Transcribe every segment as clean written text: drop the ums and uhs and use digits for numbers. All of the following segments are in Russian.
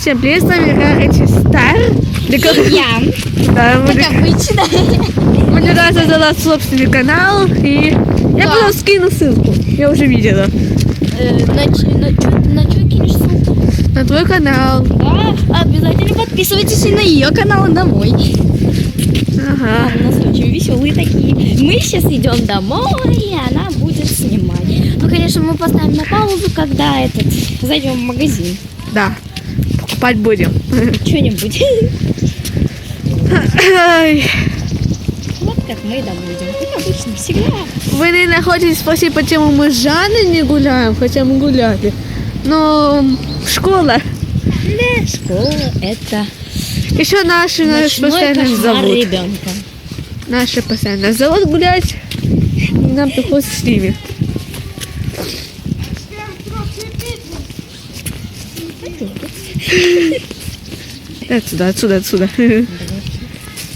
Всем привет, с вами Раричи Стар. Я, Да, как обычно. мне раз создала собственный канал, и я Да. потом скину ссылку. Я уже видела. На что кинешь ссылку? На твой канал. Да, обязательно подписывайтесь и на ее канал, и на мой. Ага. У нас очень веселые такие. Мы сейчас идем домой, и она будет снимать. Ну, конечно, мы поставим на паузу, когда зайдем в магазин. Да. Покупать будем. Что-нибудь. Ай. Вот как мы домой идем. Как обычно, всегда. Вы, наверное, хотите спросить, почему мы с Жанной не гуляем, хотя мы гуляли. Но школа. Да, школа это Еще наши ночной постоянно кошмар зовут. ребенка. Наши постоянно зовут гулять. И нам приходится с ними. Отсюда.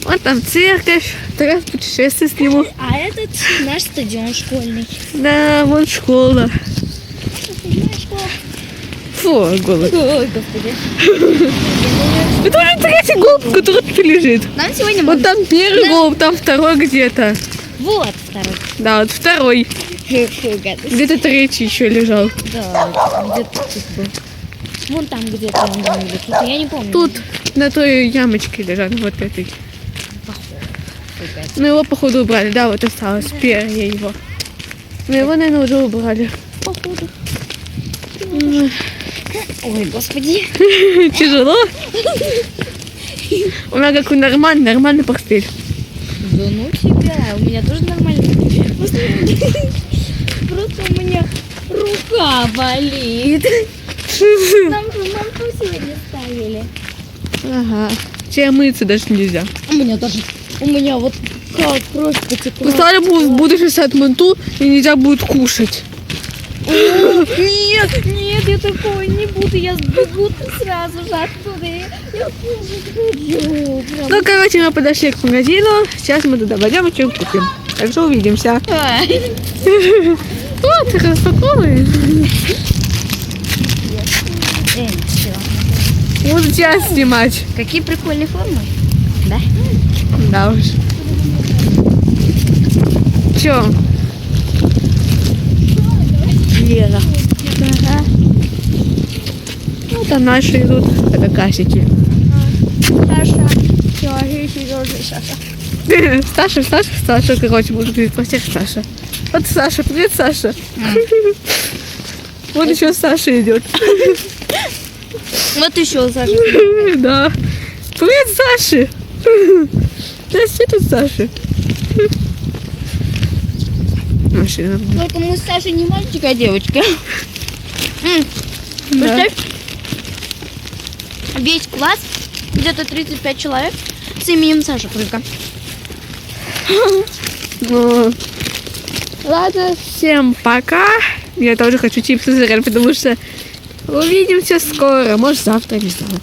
Вот там церковь, раз путешествие сниму. А этот наш стадион школьный. Да, вот школа. Фу, голод. Ой, господи. Это уже третий голубь, который тут лежит. Нам сегодня Вот там первый голубь, там второй где-то. Вот второй. Да, вот второй. Фу, гадость. Где-то третий еще лежал. Да, где-то тут был. Вон там где-то он был. Тут я не помню. Тут на той ямочке лежат, вот этой. Фу, гадость. Ну его походу убрали, да, вот осталось перья его. Но его, наверное, уже убрали. Походу. Ой, господи. Тяжело. У меня как нормальный портфель. Да ну тебя, у меня тоже нормально. Просто у меня рука болит. Нам же мамку сегодня ставили. Ага. Тебе мыться даже нельзя. У меня тоже. У меня вот как кровь потекла. Представляю, будешь писать манту и нельзя будет кушать. Нет, я такого не буду. Я сбегу сразу же оттуда. Я кушать хочу. Ну, короче, мы подошли к магазину. Сейчас мы туда пойдем и что-нибудь купим. Так что увидимся. Вот, их распаковываем. Буду тебя снимать. Какие прикольные формы. Да? Да уж. Чё? Лера. Ага. Ну, там наши идут. Это касики. Саша. Саша. Саша, короче, буду говорить про всех Саша. Вот Саша, привет, Саша. Вот еще Саша идет. Вот еще Саша. Да. Привет, Саша. Да, все тут Саша. Машина. Только мы с Сашей не мальчик, а девочка. Да. Представь, весь класс, где-то 35 человек, с именем Саша только. Ну, ладно, всем пока. Я тоже хочу чипсы зажарить, потому что увидимся скоро. Может, завтра, не знаю.